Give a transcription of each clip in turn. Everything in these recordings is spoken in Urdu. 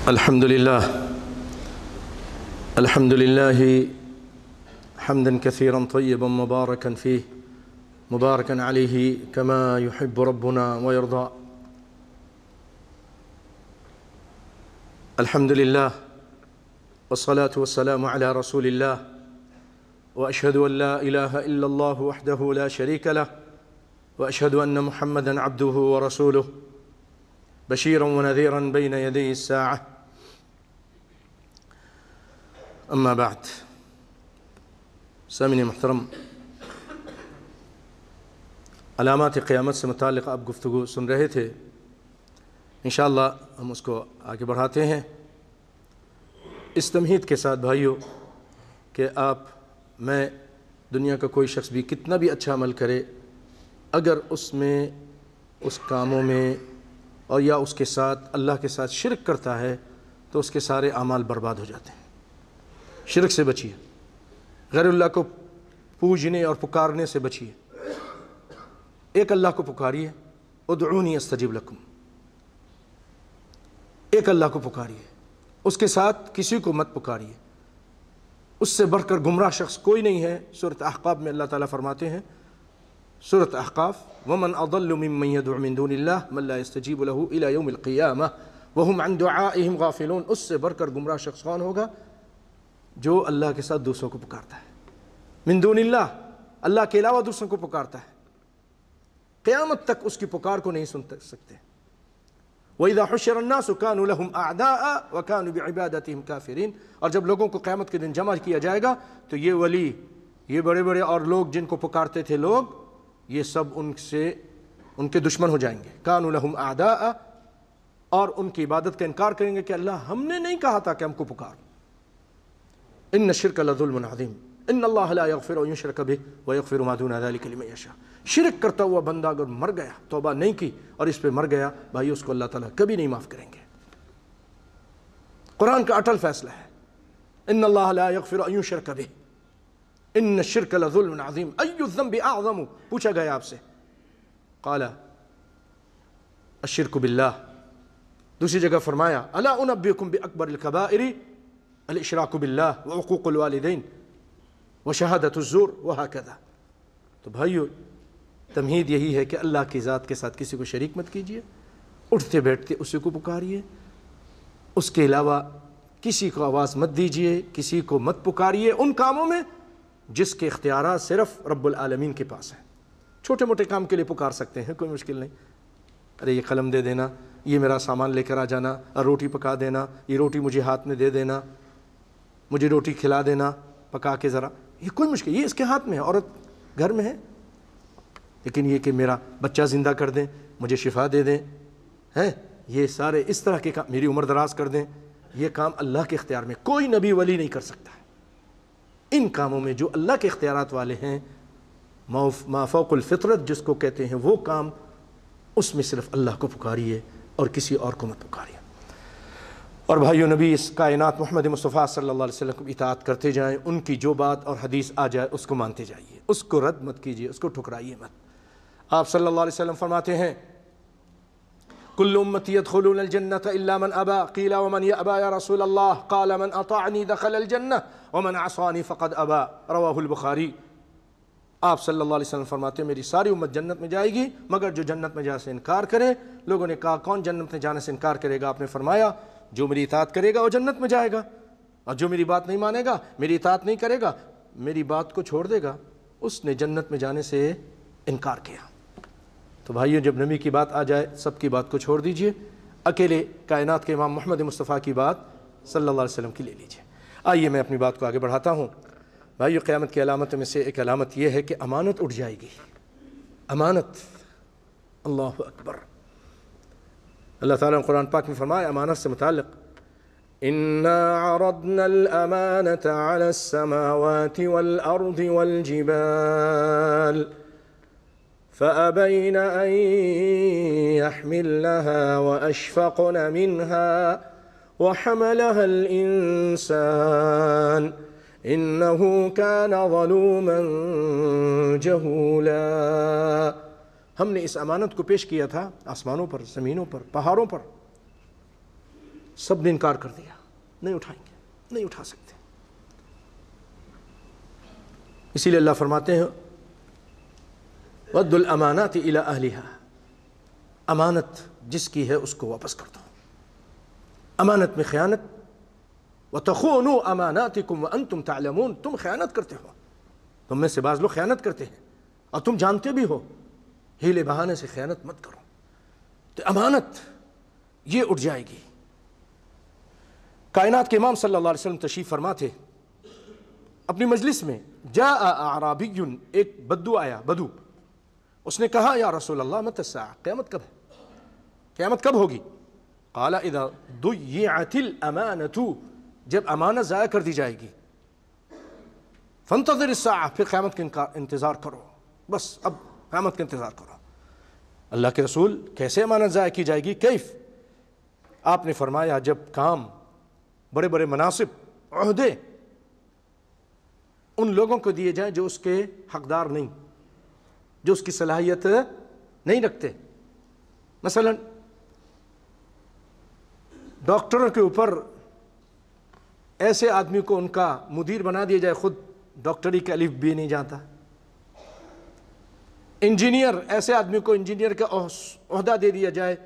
الحمد لله حمدا كثيرا طيبا مباركا فيه مباركا عليه كما يحب ربنا ويرضى. الحمد لله والصلاة والسلام على رسول الله وأشهد أن لا إله إلا الله وحده لا شريك له وأشهد أن محمدا عبده ورسوله بشيرا ونذيرا بين يدي الساعة. اما بعد، سامعین محترم، علامات قیامت سے متعلق آپ گفتگو سن رہے تھے. انشاءاللہ ہم اس کو آگے بڑھاتے ہیں اس تمہید کے ساتھ بھائیو کہ میں دنیا کا کوئی شخص بھی کتنا بھی اچھا عمل کرے، اگر اس میں اس کاموں میں اور یا اس کے ساتھ اللہ کے ساتھ شرک کرتا ہے تو اس کے سارے اعمال برباد ہو جاتے ہیں. شرک سے بچیے، غیر اللہ کو پوجنے اور پکارنے سے بچیے. ایک اللہ کو پکاریے، ادعونی استجب لکم. ایک اللہ کو پکاریے، اس کے ساتھ کسی کو مت پکاریے. اس سے بڑھ کر گمراہ شخص کوئی نہیں ہے. سورۃ احقاف میں اللہ تعالیٰ فرماتے ہیں، سورۃ احقاف، ومن اضل ممن يدعو من دون اللہ من لا يستجیب له الى یوم القیامہ وهم عن دعائهم غافلون. اس سے بڑھ کر گمراہ شخص کون ہوگا؟ جو اللہ کے ساتھ دوسروں کو پکارتا ہے. من دون اللہ، اللہ کے علاوہ دوسروں کو پکارتا ہے، قیامت تک اس کی پکار کو نہیں سن سکتے. وَإِذَا حُشِّرَ النَّاسُ كَانُوا لَهُمْ أَعْدَاءً وَكَانُوا بِعِبَادَتِهِمْ كَافِرِينَ. اور جب لوگوں کو قیامت کے دن جمع کیا جائے گا تو یہ ولی، یہ بڑے بڑے اور لوگ جن کو پکارتے تھے لوگ، یہ سب ان کے دشمن ہو جائیں گے. كَانُوا لَهُمْ أَعْدَاءً، اور ان کی عبادت کا انکار کریں گے کہ اللہ ہم نے نہیں کہا تھا کہ ہم کو پکار. ان الشرک لظلم عظیم ان اللہ لا یغفر ان یشرک بہ ویغفر ما دون ذلک لمن یشاء. شرک کرتا ہوا بندہ اگر مر گیا، توبہ نہیں کی اور اس پہ مر گیا، بھائی اس کو اللہ تعالیٰ کبھی نہیں معاف کریں گے. قرآن کا اٹل فیصلہ ہے، ان اللہ لا یغفر ان یشرک بہ ان الشرک لظلم عظیم. ای الذنب اعظم، پوچھا گیا آپ سے، قال الشرک باللہ. دوسری جگہ فرمایا، الا انبئکم باکبر الکبائر الاشراک باللہ وعقوق الوالدین وشہادۃ الزور وہکذا. تو بھائیو، تمہید یہی ہے کہ اللہ کی ذات کے ساتھ کسی کو شریک مت کیجیے، اٹھتے بیٹھتے اسی کو پکاریے، اس کے علاوہ کسی کو آواز مت دیجیے، کسی کو مت پکاریے ان کاموں میں جس کے اختیارات صرف رب العالمین کے پاس ہیں. چھوٹے موٹے کام کے لیے پکار سکتے ہیں، کوئی مشکل نہیں. ارے یہ قلم دے دینا، یہ میرا سامان لے کر آ جانا، اور روٹی پکا دینا، یہ روٹی مجھے ہاتھ میں دے دینا، مجھے روٹی کھلا دینا پکا کے ذرا، یہ کوئی مشکل، یہ اس کے ہاتھ میں ہے. عورت گھر میں ہے، لیکن یہ کہ میرا بچہ زندہ کر دیں، مجھے شفا دے دیں، یہ سارے اس طرح کے کام، میری عمر دراز کر دیں، یہ کام اللہ کے اختیار میں کوئی نبی ولی نہیں کر سکتا ہے. ان کاموں میں جو اللہ کے اختیارات والے ہیں، ما فوق الفطرت جس کو کہتے ہیں، وہ کام، اس میں صرف اللہ کو پکاریے اور کسی اور کو مت پکاریے. اور بھائیو، نبی اس کائنات محمد مصطفیٰ صلی اللہ علیہ وسلم کو اطاعت کرتے جائیں، ان کی جو بات اور حدیث آ جائے اس کو مانتے جائیے، اس کو رد مت کیجیے، اس کو ٹھکرائیے مت. آپ صلی اللہ علیہ وسلم فرماتے ہیں، کل امتی يدخلون الجنة الا من ابى قیل ومن یأبى یا رسول اللہ قال من اطاعنی دخل الجنة ومن عصانی فقد ابى رواہ البخاری. آپ صلی اللہ علیہ وسلم فرماتے ہیں، میری ساری امت جنت میں جائے گی مگر جو جنت میں جانے سے انکار کرے. لوگوں نے کہا کون جنت میں جانے سے انکار کرے گا؟ آپ نے فرمایا جو میری اطاعت کرے گا وہ جنت میں جائے گا، اور جو میری بات نہیں مانے گا، میری اطاعت نہیں کرے گا، میری بات کو چھوڑ دے گا، اس نے جنت میں جانے سے انکار کیا. تو بھائیو، جب نبی کی بات آ جائے سب کی بات کو چھوڑ دیجئے، اکیلے کائنات کے امام محمد مصطفیٰ کی بات صلی اللہ علیہ وسلم کی لے لیجئے. آئیے میں اپنی بات کو آگے بڑھاتا ہوں. بھائیو، قیامت کی علامتوں میں سے ایک علامت یہ ہے کہ امانت اٹھ جائے گی. امانت، اللہ اکبر. اللہ تعالیٰ نے قرآن پاک میں فرمایا امانت سے متعلق، اِنَّا عَرَضْنَا الْأَمَانَةَ عَلَى السَّمَاوَاتِ وَالْأَرْضِ وَالْجِبَالِ فَأَبَيْنَ أَن يَحْمِلْنَهَا وَأَشْفَقْنَ مِنْهَا وَحَمَلَهَا الْإِنسَانُ إِنَّهُ كَانَ ظَلُومًا جَهُولًا. ہم نے اس امانت کو پیش کیا تھا آسمانوں پر، زمینوں پر، پہاڑوں پر. سب نے انکار کر دیا، نہیں اٹھائیں گے، نہیں اٹھا سکتے۔ اسی لیے اللہ فرماتے ہیں وَدُّ الْأَمَانَاتِ إِلَىٰ أَهْلِهَا، امانت جس کی ہے اس کو واپس کر دو۔ امانت میں خیانت، وَتَخُونُوا أَمَانَاتِكُمْ وَأَنْتُمْ تَعْلَمُونَ، تم خیانت کرتے ہو، تم میں سے بعض لوگ خیانت کرتے ہیں اور تم جانتے بھی ہو، ہیلے بہانے سے خیانت مت کرو۔ تو امانت یہ اٹھ جائے گی۔ کائنات کے امام صلی اللہ علیہ وسلم تشریف فرما تھے، اپنی مجلس میں جاء اعرابی، ایک بدو آیا، بدو، اس نے کہا یا رسول اللہ متی الساعہ، قیامت کب ہے، قیامت کب ہوگی؟ قال اذا ضیعت الامانۃ، جب امانت ضائع کر دی جائے گی، فانتظر الساعہ، پھر قیامت کا انتظار کرو، بس اب قیامت کا انتظار کرو۔ اللہ کے رسول کیسے امانت ضائع کی جائے گی؟ کیف؟ آپ نے فرمایا جب کام، بڑے بڑے مناصب، عہدے ان لوگوں کو دیے جائیں جو اس کے حقدار نہیں، جو اس کی صلاحیت نہیں رکھتے۔ مثلا ڈاکٹروں کے اوپر ایسے آدمی کو ان کا مدیر بنا دیا جائے، خود ڈاکٹری کا الف بھی نہیں جانتا۔ انجینئر، ایسے آدمی کو انجینئر کا عہدہ دے دیا جائے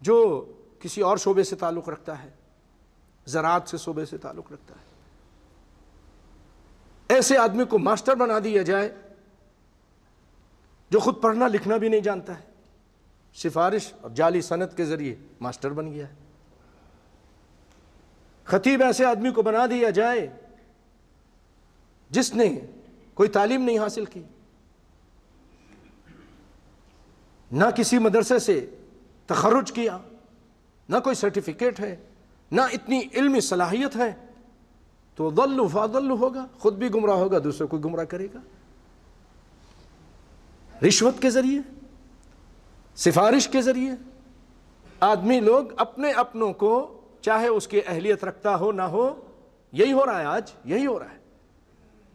جو کسی اور شعبے سے تعلق رکھتا ہے، زراعت سے شعبے سے تعلق رکھتا ہے۔ ایسے آدمی کو ماسٹر بنا دیا جائے جو خود پڑھنا لکھنا بھی نہیں جانتا ہے، سفارش اور جعلی سند کے ذریعے ماسٹر بن گیا ہے۔ خطیب، ایسے آدمی کو بنا دیا جائے جس نے کوئی تعلیم نہیں حاصل کی، نہ کسی مدرسے سے تخرج کیا، نہ کوئی سرٹیفکیٹ ہے، نہ اتنی علمی صلاحیت ہے، تو ضل فاضل ہوگا، خود بھی گمراہ ہوگا، دوسروں کو گمراہ کرے گا۔ رشوت کے ذریعے، سفارش کے ذریعے آدمی لوگ اپنے اپنوں کو، چاہے اس کی اہلیت رکھتا ہو نہ ہو، یہی ہو رہا ہے آج، یہی ہو رہا ہے۔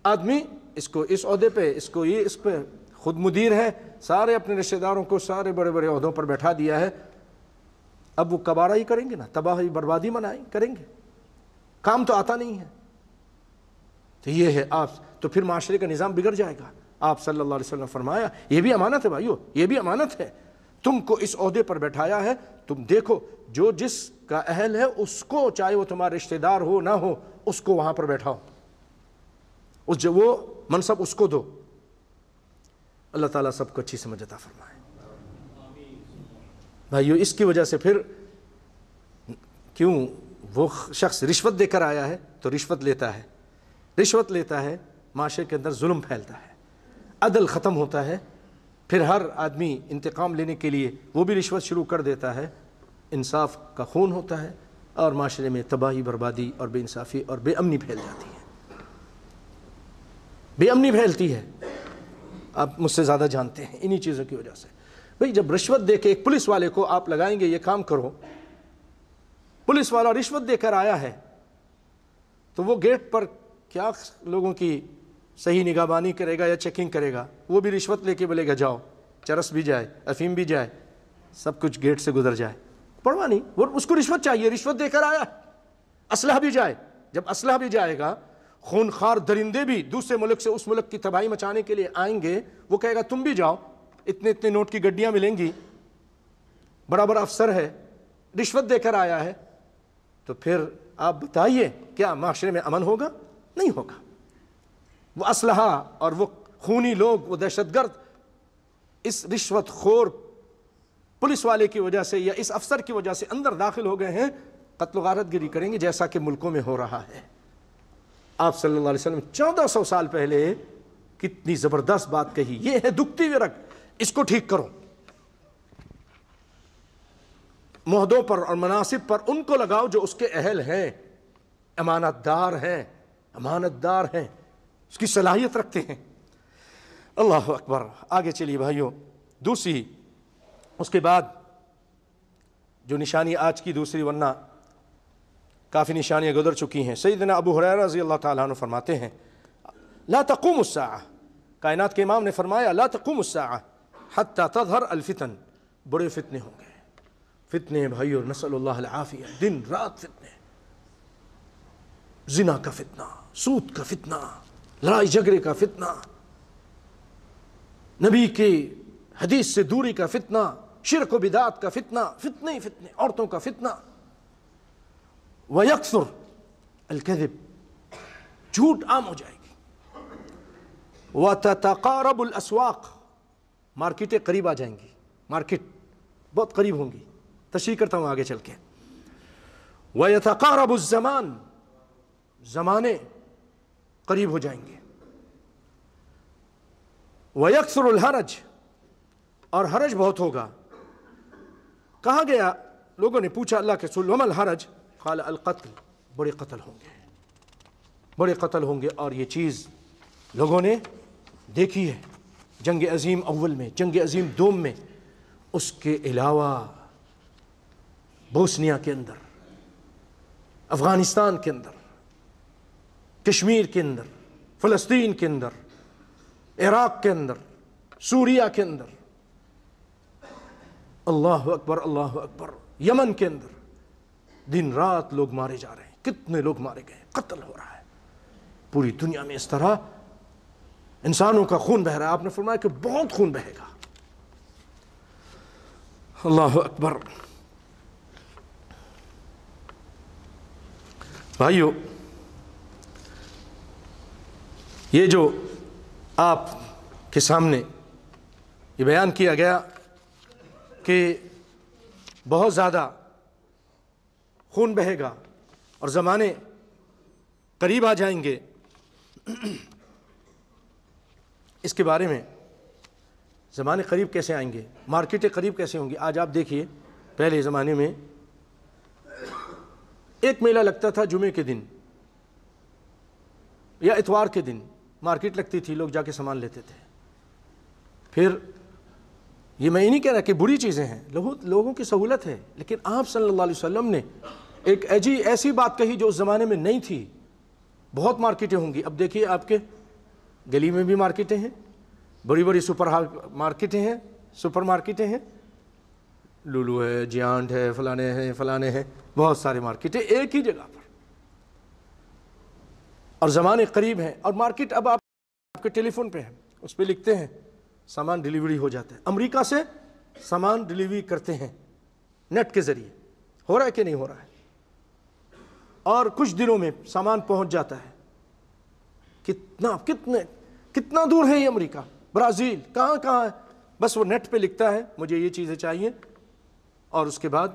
آدمی اس کو اس عہدے پہ، اس کو یہ، اس پہ خود مدیر ہے، سارے اپنے رشتہ داروں کو سارے بڑے بڑے عہدوں پر بیٹھا دیا ہے، اب وہ کبارہ ہی کریں گے نا، تباہی بربادی کریں گے، کام تو آتا نہیں ہے۔ تو یہ ہے آپ، تو پھر معاشرے کا نظام بگڑ جائے گا۔ آپ صلی اللہ علیہ وسلم فرمایا یہ بھی امانت ہے بھائیو، یہ بھی امانت ہے، تم کو اس عہدے پر بیٹھایا ہے، تم دیکھو جو جس کا اہل ہے اس کو، چاہے وہ تمہارا رشتہ دار ہو نہ ہو، اس کو وہاں پر بیٹھاؤ، اس جو وہ منصب اس کو دو۔ اللہ تعالیٰ سب کو اچھی سمجھ عطا فرمائے۔ بھائیو اس کی وجہ سے پھر کیوں وہ شخص رشوت دے کر آیا ہے تو رشوت لیتا ہے، رشوت لیتا ہے، معاشرے کے اندر ظلم پھیلتا ہے، عدل ختم ہوتا ہے، پھر ہر آدمی انتقام لینے کے لیے وہ بھی رشوت شروع کر دیتا ہے، انصاف کا خون ہوتا ہے، اور معاشرے میں تباہی بربادی اور بے انصافی اور بے امنی پھیل جاتی ہے، بے امنی پھیلتی ہے۔ آپ مجھ سے زیادہ جانتے ہیں انہی چیزوں کی وجہ سے۔ بھئی جب رشوت دے کے ایک پولیس والے کو آپ لگائیں گے یہ کام کرو، پولیس والا رشوت دے کر آیا ہے تو وہ گیٹ پر کیا لوگوں کی صحیح نگہبانی کرے گا یا چیکنگ کرے گا؟ وہ بھی رشوت لے کے بولے گا جاؤ، چرس بھی جائے، افیم بھی جائے، سب کچھ گیٹ سے گزر جائے، پرواہ نہیں، وہ اس کو رشوت چاہیے، رشوت دے کر آیا، اسلحہ بھی جائے، جب اسلحہ بھی جائے گا، خونخوار درندے بھی دوسرے ملک سے اس ملک کی تباہی مچانے کے لیے آئیں گے، وہ کہے گا تم بھی جاؤ، اتنے اتنے نوٹ کی گڈیاں ملیں گی، بڑا بڑا افسر ہے، رشوت دے کر آیا ہے، تو پھر آپ بتائیے کیا معاشرے میں امن ہوگا؟ نہیں ہوگا۔ وہ اسلحہ اور وہ خونی لوگ، وہ دہشت گرد اس رشوت خور پولیس والے کی وجہ سے یا اس افسر کی وجہ سے اندر داخل ہو گئے ہیں، قتل و غارت گری کریں گے جیسا کہ ملکوں میں ہو رہا ہے۔ آپ صلی اللہ علیہ وسلم 1400 سال پہلے کتنی زبردست بات کہی، یہ ہے دکھتی ہوئی رگ، اس کو ٹھیک کرو، معہدوں پر اور مناصب پر ان کو لگاؤ جو اس کے اہل ہیں، امانت دار ہیں، امانت دار ہیں، اس کی صلاحیت رکھتے ہیں۔ اللہ اکبر۔ آگے چلیے بھائیوں، دوسری اس کے بعد جو نشانی آج کی دوسری، ورنہ کافی نشانیاں گزر چکی ہیں۔ سیدنا ابو ہریرہ رضی اللہ تعالیٰ عنہ فرماتے ہیں لا تقوم الساعہ، کائنات کے امام نے فرمایا لا تقوم الساعہ حتی تظہر الفتن، بڑے فتنے ہوں گے، فتنے بھائیو، نسأل اللہ العافیہ، دن رات فتنے، زنا کا فتنہ، سود کا فتنہ، لڑائی جھگڑے کا فتنہ، نبی کی حدیث سے دوری کا فتنہ، شرک و بدعت کا فتنہ، فتنے ہی فتنے، عورتوں کا فتنہ۔ وَيَكْثُرُ الْكَذِبُ، جھوٹ عام ہو جائے گی۔ وَتَتَقَارَبُ الْأَسْوَاقُ، مارکیٹیں قریب آ جائیں گی، مارکیٹ بہت قریب ہوں گی، تشریح کرتا ہوں آگے چل کے۔ وَيَتَقَارَبُ الزَّمَانُ، زمانے قریب ہو جائیں گے۔ وَيَكْثُرُ الْحَرَجُ، اور حرج بہت ہوگا۔ کہا گیا، لوگوں نے پوچھا اللہ کے رسول وَمَا الْحَرَجُ؟ قال القتل، بڑے قتل ہوں گے، بڑے قتل ہوں گے، اور یہ چیز لوگوں نے دیکھی ہے جنگ عظیم اول میں، جنگ عظیم دوم میں، اس کے علاوہ بوسنیا کے اندر، افغانستان کے اندر، کشمیر کے اندر، فلسطین کے اندر، عراق کے اندر، سوریا کے اندر، اللہ اکبر اللہ اکبر، یمن کے اندر دن رات لوگ مارے جا رہے ہیں، کتنے لوگ مارے گئے، قتل ہو رہا ہے پوری دنیا میں، اس طرح انسانوں کا خون بہ رہا ہے۔ آپ نے فرمایا کہ بہت خون بہے گا۔ اللہ اکبر۔ بھائیو، یہ جو آپ کے سامنے یہ بیان کیا گیا کہ بہت زیادہ خون بہے گا اور زمانے قریب آ جائیں گے، اس کے بارے میں زمانے قریب کیسے آئیں گے، مارکیٹیں قریب کیسے ہوں گی؟ آج آپ دیکھیے، پہلے زمانے میں ایک میلہ لگتا تھا جمعے کے دن یا اتوار کے دن، مارکیٹ لگتی تھی، لوگ جا کے سامان لیتے تھے۔ پھر یہ میں نہیں کہہ رہا کہ بری چیزیں ہیں، لوگوں کی سہولت ہے، لیکن آپ صلی اللہ علیہ وسلم نے ایک ایسی بات کہی جو اس زمانے میں نہیں تھی۔ بہت مارکیٹیں ہوں گی۔ اب دیکھیے، آپ کے گلی میں بھی مارکیٹیں ہیں، بڑی بڑی سپر مارکیٹیں ہیں، لولو ہے، جیانٹ ہے، فلانے ہیں، بہت سارے مارکیٹیں ایک ہی جگہ پر، اور زمانے قریب ہیں۔ اور مارکیٹ اب آپ کے ٹیلی فون پہ ہے، اس پہ لکھتے ہیں سامان ڈیلیوری ہو جاتا ہے، امریکہ سے سامان ڈیلیوری کرتے ہیں نیٹ کے ذریعے، ہو رہا ہے کہ نہیں ہو رہا ہے، اور کچھ دنوں میں سامان پہنچ جاتا ہے۔ کتنا دور ہے یہ امریکہ، برازیل، کہاں ہے، بس وہ نیٹ پہ لکھتا ہے مجھے یہ چیزیں چاہیے، اور اس کے بعد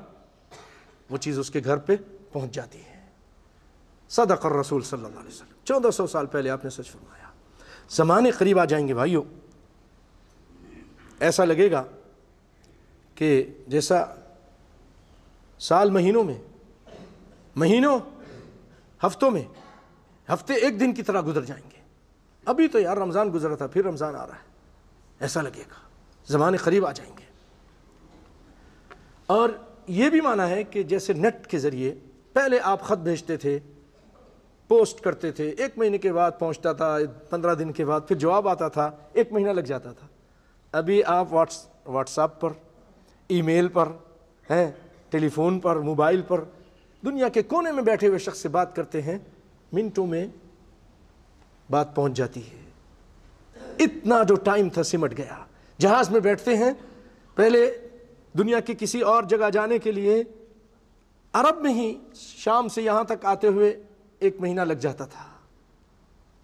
وہ چیز اس کے گھر پہ پہنچ جاتی ہے۔ صدق الرسول صلی اللہ علیہ وسلم، 1400 سال پہلے آپ نے سچ فرمایا۔ زمانے قریب آ جائیں گے بھائیوں، ایسا لگے گا کہ جیسا سال مہینوں ہفتوں میں، ہفتے ایک دن کی طرح گزر جائیں گے۔ ابھی تو یار رمضان گزرا تھا، پھر رمضان آ رہا ہے، ایسا لگے گا، زمانے قریب آ جائیں گے۔ اور یہ بھی مانا ہے کہ جیسے نیٹ کے ذریعے پہلے آپ خط بھیجتے تھے، پوسٹ کرتے تھے، 1 مہینے کے بعد پہنچتا تھا، 15 دن کے بعد پھر جواب آتا تھا، 1 مہینہ لگ جاتا تھا۔ ابھی آپ واٹس ایپ پر، ای میل پر، ٹیلی فون پر، موبائل پر، دنیا کے کونے میں بیٹھے ہوئے شخص سے بات کرتے ہیں، منٹوں میں بات پہنچ جاتی ہے۔ اتنا جو ٹائم تھا سمٹ گیا۔ جہاز میں بیٹھتے ہیں، پہلے دنیا کی کسی اور جگہ جانے کے لیے عرب میں ہی شام سے یہاں تک آتے ہوئے 1 مہینہ لگ جاتا تھا،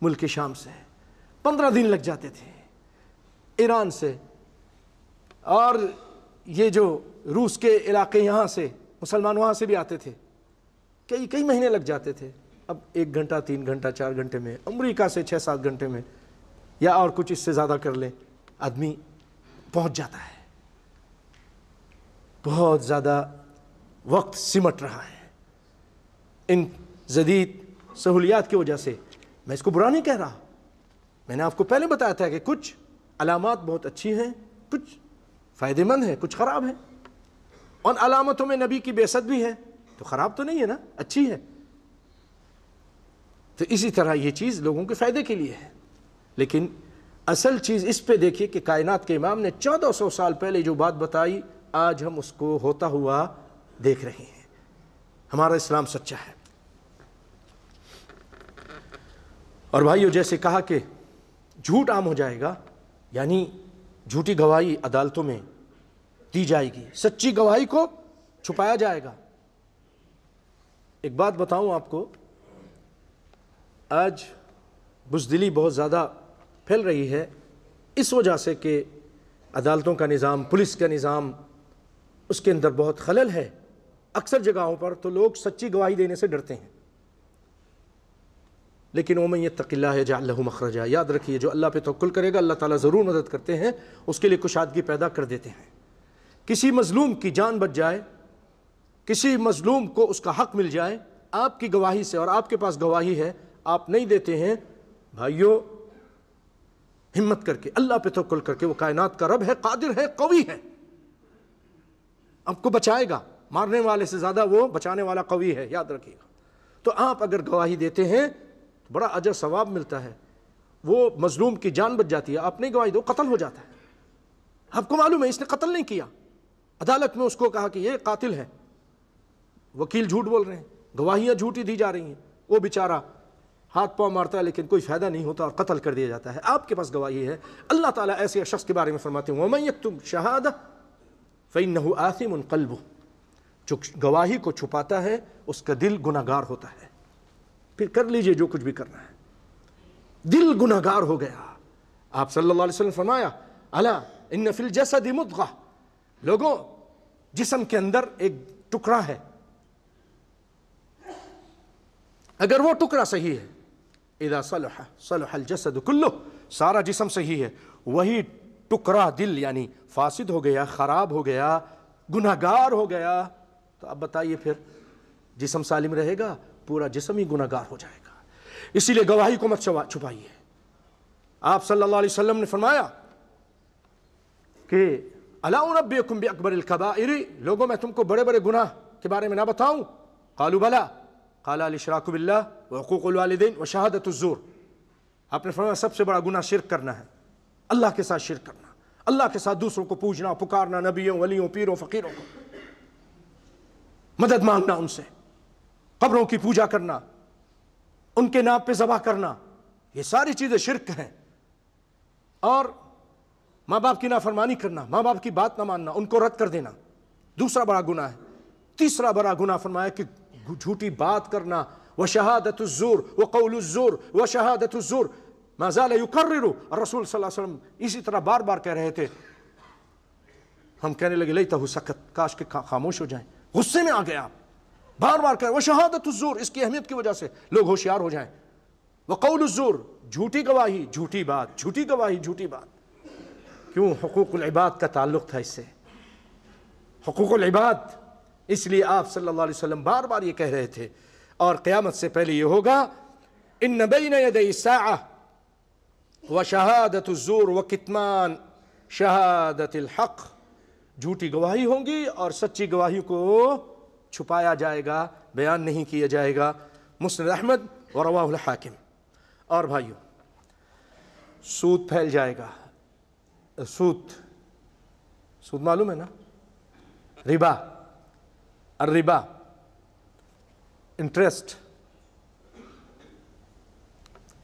ملک شام سے 15 دن لگ جاتے تھے، ایران سے، اور یہ جو روس کے علاقے یہاں سے مسلمان وہاں سے بھی آتے تھے، کئی مہینے لگ جاتے تھے۔ اب 1 گھنٹہ، 3 گھنٹہ، 4 گھنٹے میں، امریکہ سے 6-7 گھنٹے میں، یا اور کچھ اس سے زیادہ کر لیں، آدمی پہنچ جاتا ہے۔ بہت زیادہ وقت سمٹ رہا ہے ان جدید سہولیات کی وجہ سے۔ میں اس کو برا نہیں کہہ رہا، میں نے آپ کو پہلے بتایا تھا کہ کچھ علامات بہت اچھی ہیں، کچھ فائدہ مند ہیں، کچھ خراب ہیں، اور علامتوں میں نبی کی بعثت بھی ہے، تو خراب تو نہیں ہے نا، اچھی ہے۔ تو اسی طرح یہ چیز لوگوں کے فائدے کے لیے ہے، لیکن اصل چیز اس پہ دیکھیے کہ کائنات کے امام نے 1400 سال پہلے جو بات بتائی، آج ہم اس کو ہوتا ہوا دیکھ رہی ہیں۔ ہمارا اسلام سچا ہے۔ اور بھائیو، جیسے کہا کہ جھوٹ عام ہو جائے گا، یعنی جھوٹی گواہی عدالتوں میں دی جائے گی، سچی گواہی کو چھپایا جائے گا۔ ایک بات بتاؤں آپ کو، آج بزدلی بہت زیادہ پھیل رہی ہے اس وجہ سے کہ عدالتوں کا نظام، پولیس کا نظام، اس کے اندر بہت خلل ہے۔ اکثر جگہوں پر تو لوگ سچی گواہی دینے سے ڈرتے ہیں، لیکن وَمَن يَتَّقِ اللَّهَ يَجْعَلْ لَهُ مَخْرَجًا، یاد رکھیے جو اللہ پہ توکل کرے گا اللہ تعالیٰ ضرور مدد کرتے ہیں، اس کے لیے کشادگی پیدا کر دیتے ہیں۔ کسی مظلوم کی جان بچ جائے، کسی مظلوم کو اس کا حق مل جائے آپ کی گواہی سے، اور آپ کے پاس گواہی ہے، آپ نہیں دیتے ہیں، بھائیو ہمت کر کے اللہ پہ توکل کر کے، وہ کائنات کا رب ہے، قادر ہے، قوی ہے، آپ کو بچائے گا۔ مارنے والے سے زیادہ وہ بچانے والا قوی ہے، یاد رکھیے گا۔ تو آپ اگر گواہی دیتے ہیں تو بڑا اجر ثواب ملتا ہے، وہ مظلوم کی جان بچ جاتی ہے۔ آپ نہیں گواہی دو، قتل ہو جاتا ہے۔ آپ کو معلوم ہے اس نے قتل نہیں کیا، عدالت میں اس کو کہا کہ یہ قاتل ہے، وکیل جھوٹ بول رہے ہیں، گواہیاں جھوٹی دی جا رہی ہیں، وہ بیچارہ ہاتھ پاؤں مارتا ہے لیکن کوئی فائدہ نہیں ہوتا اور قتل کر دیا جاتا ہے۔ آپ کے پاس گواہی ہے۔ اللہ تعالیٰ ایسے شخص کے بارے میں فرماتے ہیں وَمَن يَكْتُمْ شَهَادَةً فَإِنَّهُ آثِمٌ قَلْبُهُ، جو گواہی کو چھپاتا ہے اس کا دل گناہگار ہوتا ہے۔ پھر کر لیجئے جو کچھ بھی کرنا ہے، دل گناہگار ہو گیا۔ آپ صلی اللہ علیہ وسلم فرمایا الا ان فی الجسد مضغہ، لوگوں جسم کے اندر ایک ٹکڑا ہے، اگر وہ ٹکڑا صحیح ہے، اذا صلح صلح الجسد کلہ، سارا جسم صحیح ہے، وہی ٹکڑا دل یعنی فاسد ہو گیا، خراب ہو گیا، گناہگار ہو گیا، تو اب بتائیے پھر جسم سالم رہے گا؟ پورا جسم ہی گناہگار ہو جائے گا۔ اسی لیے گواہی کو مت چھپائیے۔ آپ صلی اللہ علیہ وسلم نے فرمایا کہ الا انبئکم باکبر الکبائر، لوگوں میں تم کو بڑے بڑے گناہ کے بارے میں نہ بتاؤں؟ قالوا بلا، قال الاشراک باللہ وحقوق الوالدین وشہادۃ الزور۔ آپ نے فرمایا سب سے بڑا گناہ شرک کرنا ہے، اللہ کے ساتھ شرک کرنا، اللہ کے ساتھ دوسروں کو پوجنا پکارنا، نبیوں ولیوں پیروں فقیروں کو مدد مانگنا، ان سے قبروں کی پوجا کرنا، ان کے نام پہ ذبح کرنا، یہ ساری چیزیں شرک ہیں۔ اور ماں باپ کی نافرمانی کرنا، ماں باپ کی بات نہ ماننا، ان کو رد کر دینا، دوسرا بڑا گناہ ہے۔ تیسرا بڑا گناہ فرمایا کہ جھوٹی بات کرنا، وشہادۃ الزور وقول الزور وشہادۃ الزور، ما زال یکرر، الرسول صلی اللہ علیہ وسلم اسی طرح بار بار کہہ رہے تھے۔ ہم کہنے لگے لیتہ سکت، کاش کہ خاموش ہو جائیں، غصے میں آ گئے آپ، بار بار کہہ وشہادۃ الزور، اس کی اہمیت کی وجہ سے لوگ ہوشیار ہو جائیں، وقول الزور، جھوٹی گواہی، جھوٹی بات، جھوٹی گواہی، جھوٹی بات۔ کیوں؟ حقوق العباد کا تعلق تھا اس سے، حقوق العباد۔ اس لیے آپ صلی اللہ علیہ وسلم بار بار یہ کہہ رہے تھے۔ اور قیامت سے پہلے یہ ہوگا ان بین یدی الساعہ وشہادۃ الزور وکتمان شہادۃ الحق، جھوٹی گواہی ہوں گی اور سچی گواہی کو چھپایا جائے گا، بیان نہیں کیا جائے گا۔ مسند احمد ورواہ الحاکم۔ اور بھائیو، سود پھیل جائے گا۔ سود معلوم ہے نا؟ ربا، الربا، انٹرسٹ،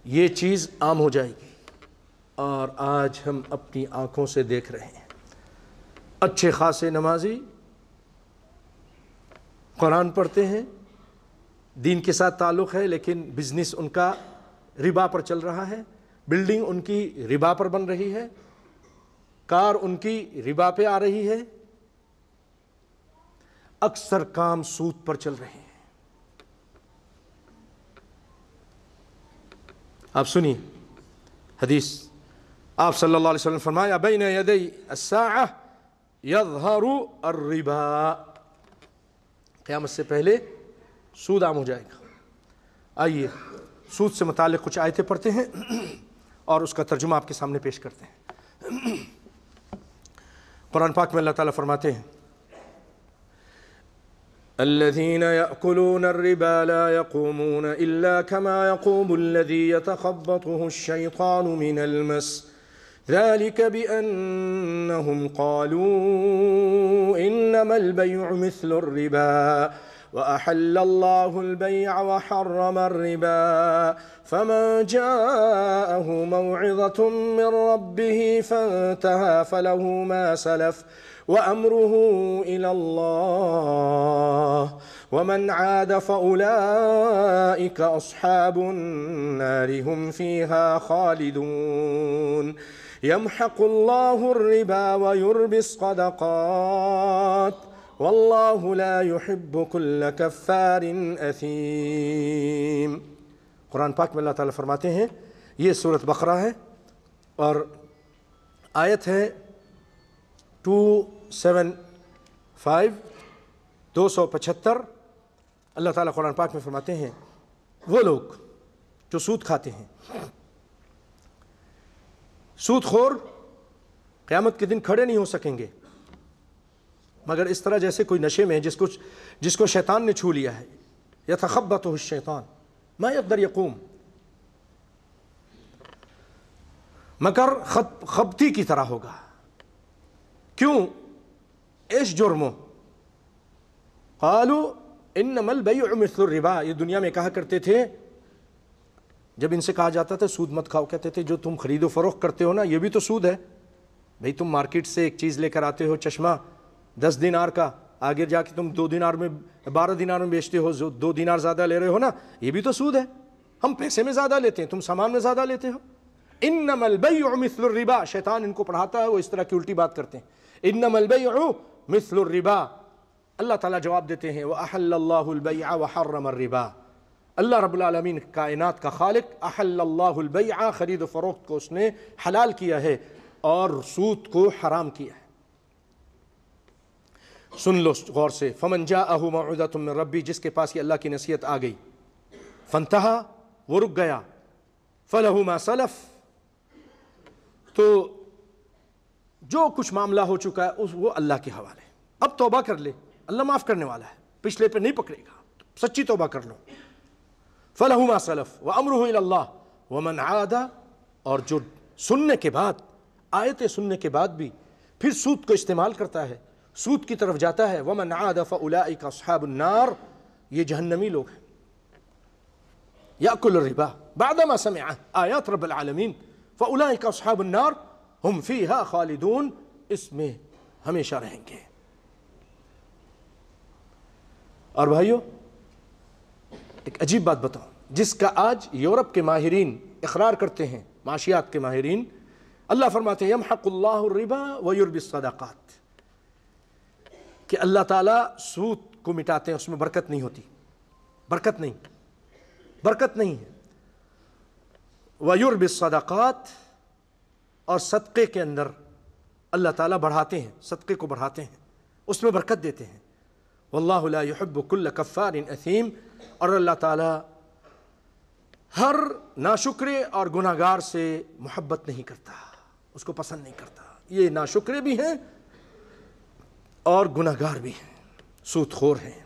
یہ چیز عام ہو جائے گی۔ اور آج ہم اپنی آنکھوں سے دیکھ رہے ہیں، اچھے خاصے نمازی قرآن پڑھتے ہیں، دین کے ساتھ تعلق ہے، لیکن بزنس ان کا ربا پر چل رہا ہے، بلڈنگ ان کی ربا پر بن رہی ہے، کار ان کی ربا پہ آ رہی ہے، اکثر کام سود پر چل رہے ہیں۔ آپ سنیے حدیث، آپ صلی اللہ علیہ وسلم فرمایا بین یدی الساعہ یظہر الربا، قیامت سے پہلے سود عام ہو جائے گا۔ آئیے سود سے متعلق کچھ آیتیں پڑھتے ہیں اور اس کا ترجمہ آپ کے سامنے پیش کرتے ہیں۔ قرآن پاک میں اللہ تعالیٰ فرماتے ہیں الذين يأكلون الربا لا يقومون إلا كما يقوم الذي يتخبطه الشيطان من المس ذلك بأنهم قالوا إنما البيع مثل الربا وأحل الله البيع وحرم الربا فمن جاءه موعظة من ربه فانتهى فله ما سلف وأمره إلى الله ومن عاد فأولئك أصحاب النار هم فيها خالدون يمحق الله الربا ويربي الصدقات واللہ لا يحب كل کفار اثیم۔ قرآن پاک میں اللہ تعالیٰ فرماتے ہیں، یہ سورۃ بقرہ ہے اور آیت ہے 275۔ اللہ تعالیٰ قرآن پاک میں فرماتے ہیں وہ لوگ جو سود کھاتے ہیں، سود خور قیامت کے دن کھڑے نہیں ہو سکیں گے مگر اس طرح جیسے کوئی نشے میں جس کو شیطان نے چھو لیا ہے، یتخبطہ الشیطان ما یقدر یقوم، مگر خبطی کی طرح ہوگا۔ کیوں؟ ایش جرمو قالوا انما البیع مثل الربا، یہ دنیا میں کہا کرتے تھے جب ان سے کہا جاتا تھا سود مت کھاؤ، کہتے تھے جو تم خرید و فروخت کرتے ہو نا یہ بھی تو سود ہے بھئی، تم مارکیٹ سے ایک چیز لے کر آتے ہو چشمہ 10 دینار کا، آگے جا کے تم 2 دینار میں 12 دینار میں بیچتے ہو، 2 دینار زیادہ لے رہے ہو نا، یہ بھی تو سود ہے، ہم پیسے میں زیادہ لیتے ہیں تم سامان میں زیادہ لیتے ہو۔ انما البیع مثل الربا، شیطان ان کو پڑھاتا ہے، وہ اس طرح کی الٹی بات کرتے ہیں۔ انما البیع مثل الربا، اللہ تعالیٰ جواب دیتے ہیں وَأَحَلَّ اللَّهُ الْبَيْعَ وَحَرَّمَ الرِّبَا، اللہ رب العالمین کائنات کا خالق، احل اللہ البیع، خرید و فروخت کو اس نے حلال کیا ہے اور سود کو حرام کیا ہے۔ سن لو غور سے، فمن جاءہ موعظۃ من ربی، جس کے پاس یہ اللہ کی نصیحت آ گئی، فانتہا، وہ رک گیا، فلہ ما سلف، تو جو کچھ معاملہ ہو چکا ہے وہ اللہ کے حوالے، اب توبہ کر لے، اللہ معاف کرنے والا ہے، پچھلے پہ نہیں پکڑے گا، سچی توبہ کر لو۔ فلہ ما سلف وامرہ الی اللہ ومن عاد، اور جو سننے کے بعد، آیتیں سننے کے بعد بھی پھر سود کو استعمال کرتا ہے، سود کی طرف جاتا ہے، ومن عاد فاولئک اصحاب النار، یہ جہنمی لوگ ہیں۔ یاکل الربا بعدما سمع آیات رب العالمین فاولئک اصحاب النار ہم فیہا خالدون، اس میں ہمیشہ رہیں گے۔ اور بھائیو ایک عجیب بات بتاؤں، جس کا آج یورپ کے ماہرین اقرار کرتے ہیں، معاشیات کے ماہرین، اللہ فرماتے ہیں یمحق اللہ الربا ویربی الصدقات، کہ اللہ تعالیٰ سود کو مٹاتے ہیں، اس میں برکت نہیں ہوتی، برکت نہیں ہے۔ وَيُرْبِ الصَّدَقَاتِ، اور صدقے کے اندر اللہ تعالیٰ بڑھاتے ہیں، صدقے کو بڑھاتے ہیں، اس میں برکت دیتے ہیں۔ وَاللَّهُ لَا يُحِبُّ كُلَّ كَفَّارٍ أَثِيمٍ، اور اللہ تعالیٰ ہر ناشکرے اور گناہگار سے محبت نہیں کرتا، اس کو پسند نہیں کرتا۔ یہ ناشکرے بھی ہیں اور گناہگار بھی ہیں، سود خور ہیں،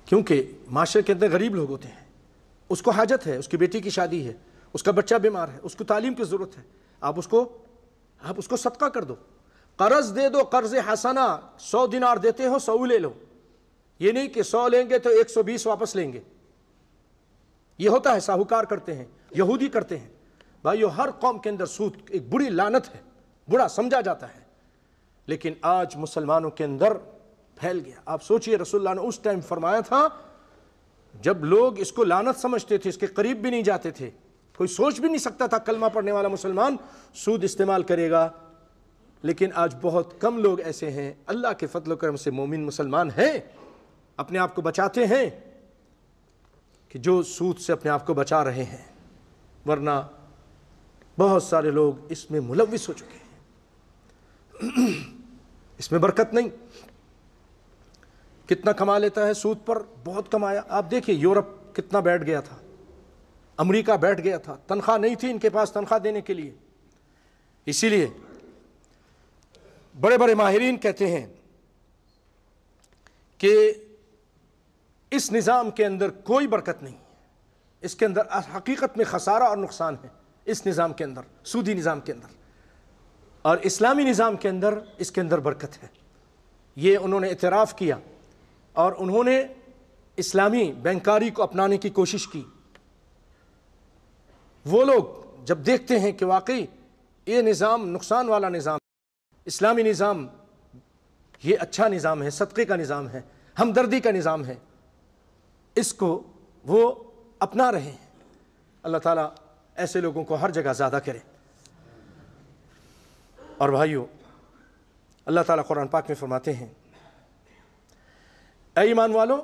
کیونکہ معاشرے کے اندر غریب لوگ ہوتے ہیں، اس کو حاجت ہے، اس کی بیٹی کی شادی ہے، اس کا بچہ بیمار ہے، اس کو تعلیم کی ضرورت ہے، آپ اس کو صدقہ کر دو، قرض دے دو، قرض حسنہ، 100 دینار دیتے ہو 100 لے لو، یہ نہیں کہ 100 لیں گے تو 120 واپس لیں گے، یہ ہوتا ہے، ساہوکار کرتے ہیں، یہودی کرتے ہیں۔ بھائیو ہر قوم کے اندر سود ایک بری لعنت ہے، برا سمجھا جاتا ہے، لیکن آج مسلمانوں کے اندر پھیل گیا۔ آپ سوچئے رسول اللہ نے اس ٹائم فرمایا تھا جب لوگ اس کو لعنت سمجھتے تھے، اس کے قریب بھی نہیں جاتے تھے، کوئی سوچ بھی نہیں سکتا تھا کلمہ پڑھنے والا مسلمان سود استعمال کرے گا، لیکن آج بہت کم لوگ ایسے ہیں، اللہ کے فضل و کرم سے مومن مسلمان ہیں، اپنے آپ کو بچاتے ہیں، کہ جو سود سے اپنے آپ کو بچا رہے ہیں، ورنہ بہت سارے لوگ اس میں ملوث ہو چکے ہیں، اس میں برکت نہیں۔ کتنا کما لیتا ہے سود پر؟ بہت کمایا۔ آپ دیکھیں یورپ کتنا بیٹھ گیا تھا، امریکہ بیٹھ گیا تھا، تنخواہ نہیں تھی ان کے پاس تنخواہ دینے کے لیے، اسی لیے بڑے بڑے ماہرین کہتے ہیں کہ اس نظام کے اندر کوئی برکت نہیں، اس کے اندر حقیقت میں خسارہ اور نقصان ہے اس نظام کے اندر، سودی نظام کے اندر، اور اسلامی نظام کے اندر اس کے اندر برکت ہے۔ یہ انہوں نے اعتراف کیا اور انہوں نے اسلامی بینکاری کو اپنانے کی کوشش کی۔ وہ لوگ جب دیکھتے ہیں کہ واقعی یہ نظام نقصان والا نظام، اسلامی نظام یہ اچھا نظام ہے، صدقے کا نظام ہے، ہمدردی کا نظام ہے، اس کو وہ اپنا رہے ہیں۔ اللہ تعالیٰ ایسے لوگوں کو ہر جگہ زیادہ کرے۔ اور بھائیو، اللہ تعالیٰ قرآن پاک میں فرماتے ہیں، اے ایمان والو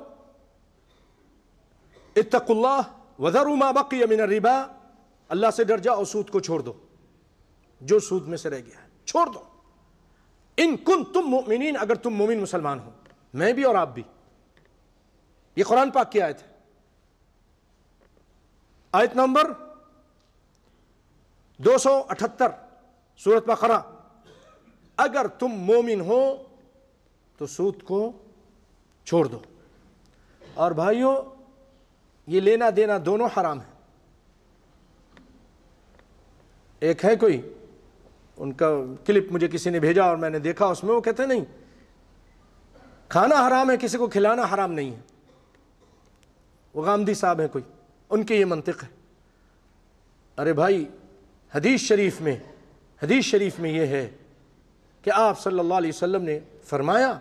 اتقوا اللہ وذروا ما بقی من الربا، اللہ سے ڈر جاؤ اور سود کو چھوڑ دو، جو سود میں سے رہ گیا ہے چھوڑ دو۔ ان کنتم مؤمنین، اگر تم مومن مسلمان ہو، میں بھی اور آپ بھی۔ یہ قرآن پاک کی آیت ہے، آیت نمبر 278 سورۃ بقرہ۔ اگر تم مومن ہو تو سود کو چھوڑ دو۔ اور بھائیو، یہ لینا دینا دونوں حرام ہے۔ ایک ہے کوئی، ان کا کلپ مجھے کسی نے بھیجا اور میں نے دیکھا، اس میں وہ کہتے ہیں نہیں کھانا حرام ہے، کسی کو کھلانا حرام نہیں ہے۔ وہ غامدی صاحب ہیں کوئی، ان کی یہ منطق ہے۔ ارے بھائی، حدیث شریف میں یہ ہے کہ آپ صلی اللہ علیہ وسلم نے فرمایا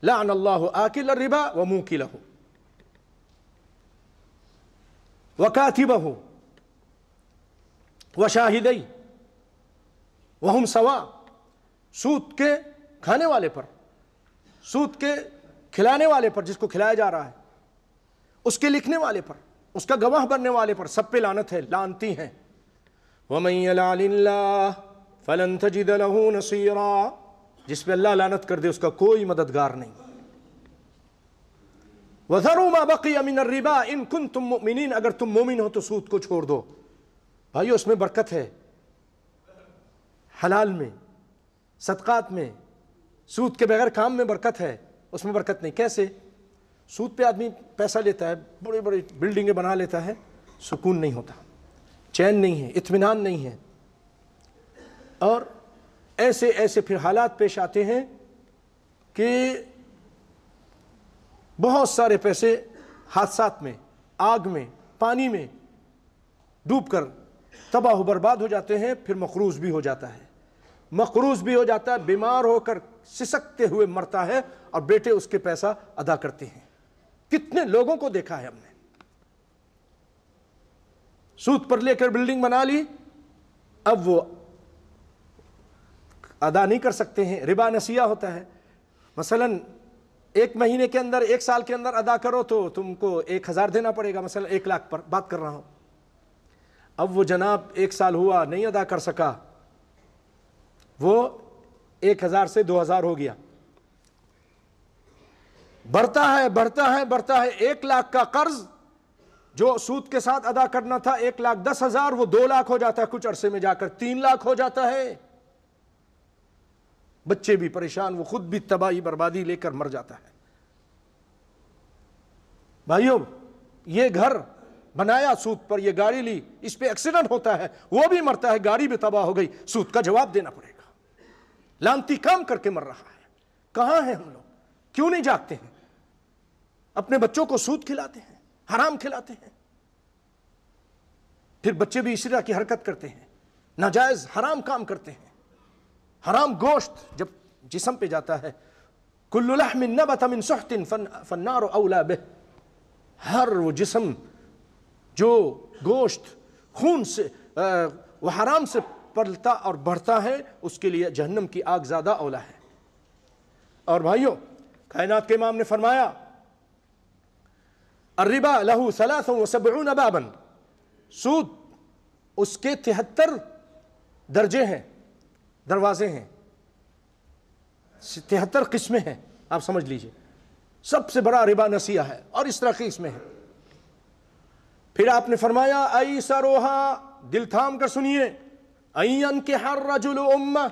لعن اللہ آکل الربا وموکلہ وکاتبہ وشاہدی وہم سوا، سود کے کھانے والے پر، سود کے کھلانے والے پر، جس کو کھلایا جا رہا ہے، اس کے لکھنے والے پر، اس کا گواہ بننے والے پر، سب پہ لعنت ہے، لعنتی ہیں۔ وَمَن يَلْعَنِ اللَّهَ فَلَن تَجِدَ لَهُ نَصِيرًا، جس پہ اللہ لعنت کر دے اس کا کوئی مددگار نہیں۔ وَذَرُوا مَا بَقِيَ مِنَ الرِّبَا إِن كُنتُم مُؤْمِنِينَ، اگر تم مومن ہو تو سود کو چھوڑ دو۔ بھائیو، اس میں برکت ہے، حلال میں، صدقات میں، سود کے بغیر کام میں برکت ہے، اس میں برکت نہیں۔ کیسے؟ سود پہ آدمی پیسہ لیتا ہے، بڑی بڑی بلڈنگیں بنا لیتا ہے، سکون نہیں ہوتا، چین نہیں ہے، اطمینان نہیں ہے، اور ایسے پھر حالات پیش آتے ہیں کہ بہت سارے پیسے حادثات میں، آگ میں، پانی میں ڈوب کر تباہ و برباد ہو جاتے ہیں۔ پھر مقروض بھی ہو جاتا ہے، بیمار ہو کر سسکتے ہوئے مرتا ہے، اور بیٹے اس کے پیسہ ادا کرتے ہیں۔ کتنے لوگوں کو دیکھا ہے ہم نے، سود پر لے کر بلڈنگ بنا لی، اب وہ ادا نہیں کر سکتے ہیں، ربا نسیہ ہوتا ہے۔ مثلا 1 مہینے کے اندر، 1 سال کے اندر ادا کرو تو تم کو 1000 دینا پڑے گا، مثلا 1 لاکھ پر بات کر رہا ہوں۔ اب وہ جناب 1 سال ہوا نہیں ادا کر سکا، وہ 1000 سے 2000 ہو گیا، بڑھتا ہے 1 لاکھ کا قرض جو سود کے ساتھ ادا کرنا تھا 1,10,000، وہ 2 لاکھ ہو جاتا ہے، کچھ عرصے میں جا کر 3 لاکھ ہو جاتا ہے۔ بچے بھی پریشان، وہ خود بھی تباہی بربادی لے کر مر جاتا ہے۔ بھائیو، یہ گھر بنایا سود پر، یہ گاڑی لی، اس پہ ایکسیڈنٹ ہوتا ہے، وہ بھی مرتا ہے، گاڑی بھی تباہ ہو گئی، سود کا جواب دینا پڑے گا۔ لعنتی کام کر کے مر رہا ہے۔ کہاں ہیں ہم لوگ؟ کیوں نہیں جاگتے ہیں؟ اپنے بچوں کو سود کھلاتے ہیں، حرام کھلاتے ہیں، پھر بچے بھی اسی طرح کی حرکت کرتے ہیں، ناجائز حرام کام کرتے ہیں۔ حرام گوشت جب جسم پہ جاتا ہے، کل لحم نبت من سحت فالنار اولا بہ، ہر وہ جسم جو گوشت خون سے وہ حرام سے پلتا اور بڑھتا ہے، اس کے لیے جہنم کی آگ زیادہ اولا ہے۔ اور بھائیو، کائنات کے امام نے فرمایا الربا له 73 بابا، سود اس کے 73 درجے ہیں، دروازے ہیں، 73 قسمیں ہیں، آپ سمجھ لیجئے۔ سب سے بڑا ربا نسیہ ہے، اور اس طرح کی اس میں ہے۔ پھر آپ نے فرمایا ایسروہا، دل تھام کر سنیے، ان ینکح الرجل امہ،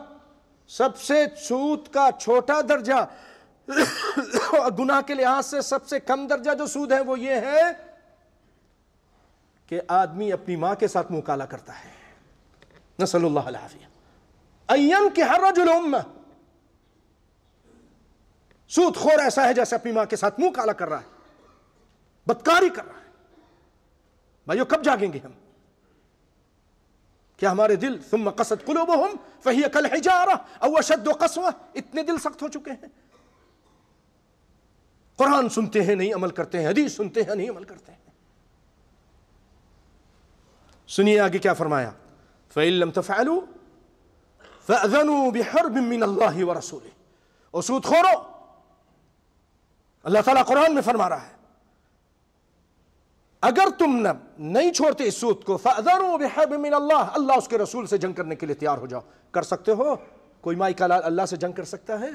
سب سے سود کا چھوٹا درجہ، گناہ کے لحاظ سے سب سے کم درجہ جو سود ہے وہ یہ ہے کہ آدمی اپنی ماں کے ساتھ منہ کالا کرتا ہے، نسأل اللہ العافیہ، ان ينكح الرجل امه، سود خور ایسا ہے جیسے اپنی ماں کے ساتھ منہ کالا کر رہا ہے، بدکاری کر رہا ہے۔ بھائیو کب جاگیں گے ہم؟ کیا ہمارے دل ثم قست قلوبهم فهي كالحجارة او اشد قسوة، اتنے دل سخت ہو چکے ہیں؟ قرآن سنتے ہیں نہیں عمل کرتے ہیں، حدیث سنتے ہیں نہیں عمل کرتے ہیں۔ سنیے آگے کیا فرمایا، فَإِن لَّمْ تَفْعَلُوا فَأْذَنُوا بِحَرْبٍ مِّنَ اللَّهِ وَرَسُولِهِ، اور سود خورو، اللہ تعالیٰ قرآن میں فرما رہا ہے اگر تم نہیں چھوڑتے اس سود کو، فَأْذَنُوا بِحَرْبٍ مِّنَ اللَّهِ، اللہ اس کے رسول سے جنگ کرنے کے لیے تیار ہو جاؤ۔ کر سکتے ہو؟ کوئی مائی کا لال اللہ سے جنگ کر سکتا ہے؟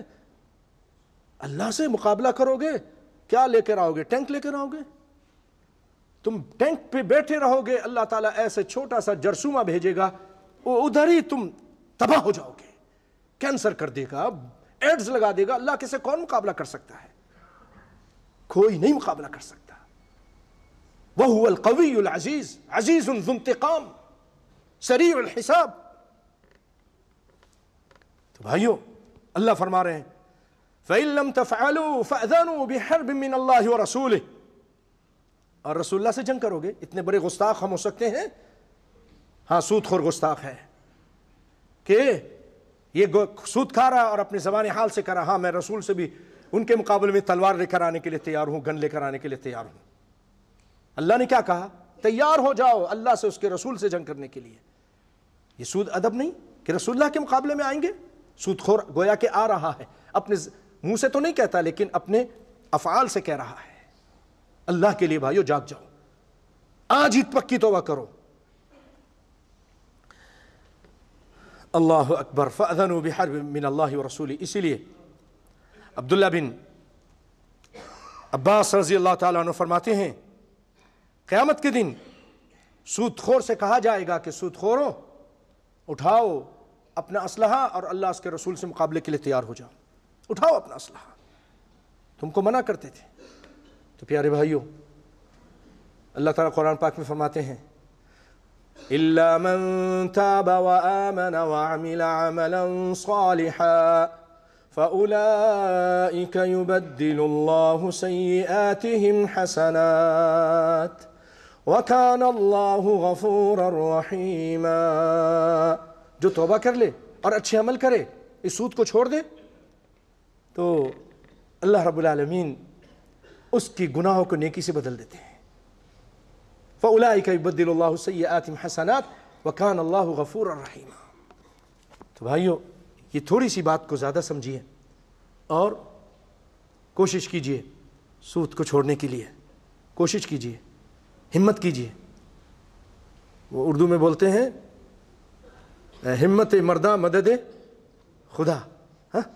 اللہ سے مقابلہ کرو گے، کیا لے کر آؤ گے؟ ٹینک لے کر آؤ گے؟ تم ٹینک پہ بیٹھے رہو گے، اللہ تعالیٰ ایسے چھوٹا سا جرثومہ بھیجے گا، وہ ادھر ہی تم تباہ ہو جاؤ گے، کینسر کر دے گا، ایڈز لگا دے گا۔ اللہ کے سے کون مقابلہ کر سکتا ہے؟ کوئی نہیں مقابلہ کر سکتا۔ وَهُوَ الْقَوِيُّ الْعَزِيزُ عَزِيزٌ ذُو انتقام سریع الحساب۔ تو بھائیو اللہ فرما رہے ہیں فَإِن لَّمْ تَفْعَلُوا فَأْذَنُوا بِحَرْبٍ مِّنَ اللَّهِ وَرَسُولِهِ، اور رسول اللہ سے جنگ کرو گے۔ اتنے بڑے گستاخ ہم ہو سکتے ہیں؟ ہاں، سود خور گستاخ ہے کہ یہ سود کھا رہا اور اپنے زبان حال سے کہہ رہا ہاں میں رسول سے بھی ان کے مقابلے میں تلوار لے کر آنے کے لیے تیار ہوں، گن لے کر آنے کے لیے تیار ہوں۔ اللہ نے کیا کہا؟ تیار ہو جاؤ اللہ سے، اس کے رسول سے جنگ کرنے کے لیے۔ یہ سود ادب نہیں کہ رسول اللہ کے مقابلے میں آئیں گے؟ سود خور گویا کہ آ رہا ہے، اپنے منہ سے تو نہیں کہتا لیکن اپنے افعال سے کہہ رہا ہے۔ اللہ کے لیے بھائیو جاگ جاؤ، آج ہی پکی توبہ کرو۔ اللہ اکبر، فَأْذَنُوا بِحَرْبٍ مِّنَ اللَّهِ وَرَسُولِهِ۔ اسی لیے عبداللہ بن عباس رضی اللہ تعالیٰ عنہ فرماتے ہیں قیامت کے دن سود خور سے کہا جائے گا کہ سود خورو اٹھاؤ اپنا اسلحہ اور اللہ اس کے رسول سے مقابلے کے لیے تیار ہو جاؤ، اٹھاؤ اپنا اسلحہ، تم کو منع کرتے تھے۔ تو پیارے بھائیو اللہ تعالیٰ قرآن پاک میں فرماتے ہیں إِلَّا مَن تَابَ وَآمَنَ وَعَمِلَ عَمَلًا صَالِحًا فَأُولَئِكَ يُبَدِّلُ اللَّهُ سَيِّئَاتِهِمْ حَسَنَاتٍ وَكَانَ اللَّهُ غَفُورًا رَحِيمًا۔ جو توبہ کر لے اور اچھے عمل کرے، اس سود کو چھوڑ دے، تو اللہ رب العالمین اس کی گناہوں کو نیکی سے بدل دیتے ہیں۔ فَأُولَئِكَ يُبَدِّلُ اللَّهُ سَيِّئَاتِهِمْ حَسَنَاتٍ وَكَانَ اللَّهُ غَفُورًا رَحِيمًا۔ تو بھائیو یہ تھوڑی سی بات کو زیادہ سمجھیے اور کوشش کیجئے سود کو چھوڑنے کے لیے، کوشش کیجئے، ہمت کیجئے۔ وہ اردو میں بولتے ہیں ہمت مردہ مدد خدا۔ ہاں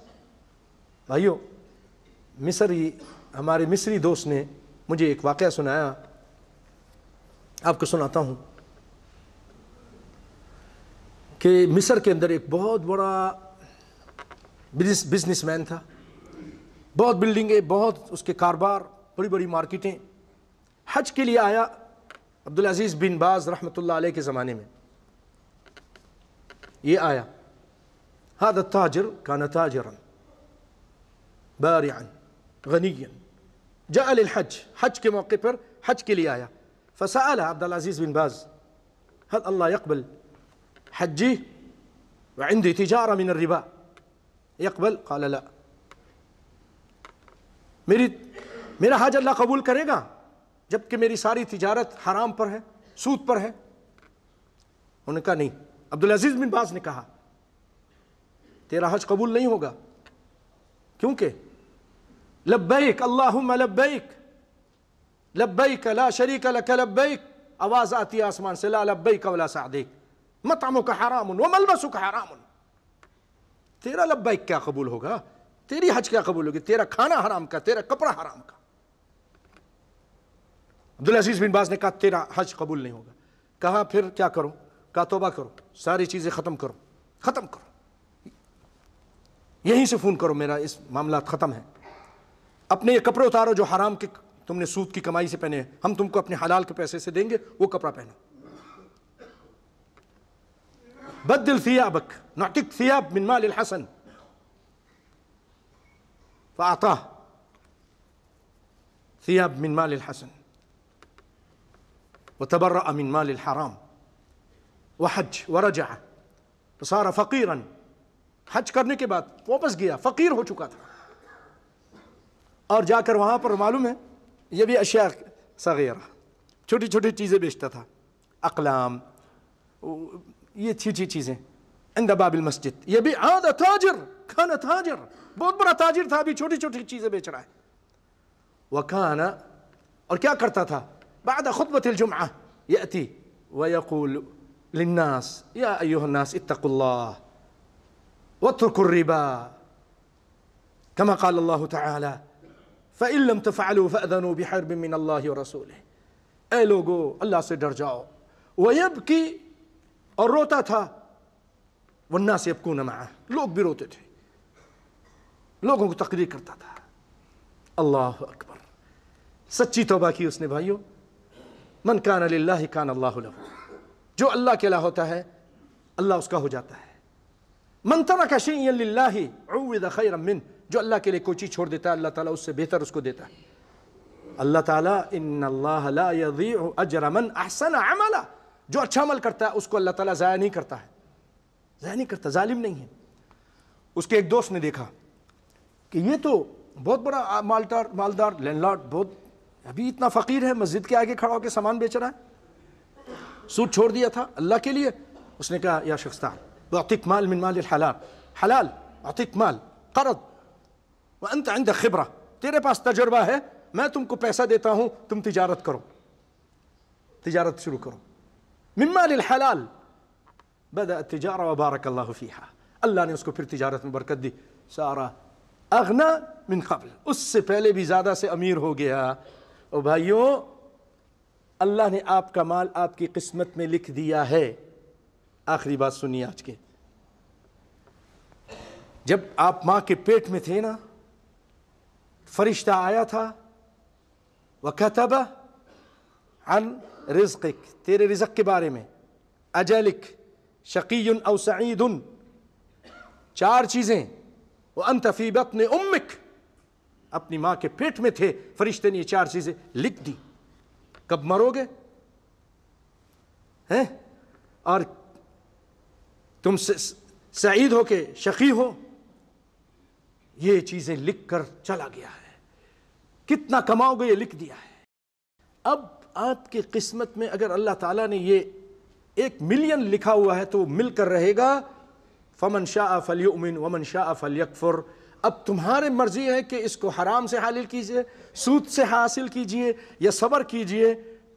بھائیو، ہمارے مصری دوست نے مجھے ایک واقعہ سنایا، آپ کو سناتا ہوں کہ مصر کے اندر ایک بہت بڑا بزنس مین تھا، بہت بلڈنگیں، بہت اس کے کاروبار، بڑی بڑی مارکیٹیں۔ حج کے لیے آیا عبدالعزیز بن باز رحمۃ اللہ علیہ کے زمانے میں، یہ آیا هذا التاجر كان تاجرا بارعا غنيا جاء للحج، حج کے موقع پر حج کے لیے آیا، فسأل عبدالعزیز بن باز هل الله يقبل حجي وعندي تجارة من الربا يقبل؟ قال لا، میرا حج اللہ قبول کرے گا جبکہ میری ساری تجارت حرام پر ہے، سود پر ہے؟ انہوں نے کہا نہیں۔ عبدالعزیز بن باز نے کہا تیرا حج قبول نہیں ہوگا، کیونکہ لبیک اللہم لبیک لبیک لا شریک لک لبیک، آواز آتی ہے آسمان سے لا لبیک ولا سعدیک، مطعمک حرام وملبسک حرام۔ تیرا لبیک کیا قبول ہوگا، تیری حج کیا قبول ہوگی، تیرا کھانا حرام کا، تیرا کپڑا حرام کا۔ عبدالعزیز بن باز نے کہا تیرا حج قبول نہیں ہوگا۔ کہا پھر کیا کروں؟ کہا توبہ کرو، ساری چیزیں ختم کرو، ختم کرو، یہیں سے فون کرو، میرا اس معاملات ختم ہے، اپنے یہ کپڑے اتارو جو حرام کے تم نے سود کی کمائی سے پہنے ہیں، ہم تم کو اپنے حلال کے پیسے سے دیں گے، وہ کپڑا پہنو. بدل ثيابك نعطيك ثياب من مال الحسن فأعطاه ثياب من مال الحسن وتبرأ من مال الحرام وحج ورجع فصار فقيرا. حج کرنے کے بعد واپس گیا، فقیر ہو چکا تھا، اور جا کر وہاں پر معلوم ہے یہ بھی اشیاء صغیرہ، چھوٹی چھوٹی چیزیں بیچتا تھا، اقلام، یہ چھوٹی چیزیں عند باب المسجد. یہ بھی عاد تاجر، کھانا تاجر، بہت بڑا تاجر تھا، ابھی چھوٹی چھوٹی چیزیں بیچ رہا ہے. وکان، اور کیا کرتا تھا، بعد خطبة الجمعة يأتي ويقول للناس يا أيها الناس اتقوا الله واتركوا الربا كما قال الله تعالى فإن لم تفعلوا فأذنوا بحرب من الله ورسوله. اے لوگو اللہ سے ڈر جاؤ. ويبكي، اور روتا تھا، والناس يبكون معه، لوگ بھی روتے تھے، لوگوں کو تقریر کرتا تھا. اللہ اکبر، سچی توبہ کی اس نے بھائیو. من کان للہ کان اللہ لہ، جو اللہ کے لیے ہوتا ہے اللہ اس کا ہو جاتا ہے. من ترک شیئا للہ عوض خیرا منہ، جو اللہ کے لیے کوئی چیز چھوڑ دیتا ہے اللہ تعالیٰ اس سے بہتر اس کو دیتا ہے. اللہ تعالیٰ ان اللہ لا یضیع اجر من احسن عملا، جو اچھا عمل کرتا ہے اس کو اللہ تعالیٰ ضائع نہیں کرتا ہے، ضائع نہیں کرتا، ظالم نہیں ہے. اس کے ایک دوست نے دیکھا کہ یہ تو بہت بڑا مالدار لینڈ لارڈ، بہت ابھی اتنا فقیر ہے، مسجد کے آگے کھڑا ہو کے سامان بیچ رہا ہے، سود چھوڑ دیا تھا اللہ کے لیے. اس نے کہا یا شخص تعال بعطيك مال من مال الحلال، حلال اعطيك مال قرض وانت عندك خبرہ، تیرے پاس تجربہ ہے، میں تم کو پیسہ دیتا ہوں، تم تجارت کرو، تجارت شروع کرو. من مال الحلال بدأ التجارة وبارك الله فيها، اللہ نے اس کو پھر تجارت میں برکت دی. سارا اغنا من قبل، اس سے پہلے بھی زیادہ سے امیر ہو گیا. اور بھائیوں اللہ نے آپ کا مال آپ کی قسمت میں لکھ دیا ہے. آخری بات سنیے آج کے، جب آپ ماں کے پیٹ میں تھے نا، فرشتہ آیا تھا وَكَتَبَ عَنْ رِزْقِكَ، تیرے رزق کے بارے میں، اجلک شقی او سعید، چار چیزیں. وَأَنْتَ فِي بَطْنِ أُمِّكَ، اپنی ماں کے پیٹ میں تھے، فرشتے نے یہ چار چیزیں لکھ دی. کب مرو گے ہیں، اور تم سعید ہو کے شقی ہو، یہ چیزیں لکھ کر چلا گیا ہے. کتنا کماؤ گے یہ لکھ دیا ہے. اب آپ کی قسمت میں اگر اللہ تعالیٰ نے یہ 1 ملین لکھا ہوا ہے تو وہ مل کر رہے گا. فمن شاء فلیؤمن ومن شاء فلیکفر. اب تمہارے مرضی ہے کہ اس کو حرام سے حاصل کیجئے، سود سے حاصل کیجئے، یا صبر کیجئے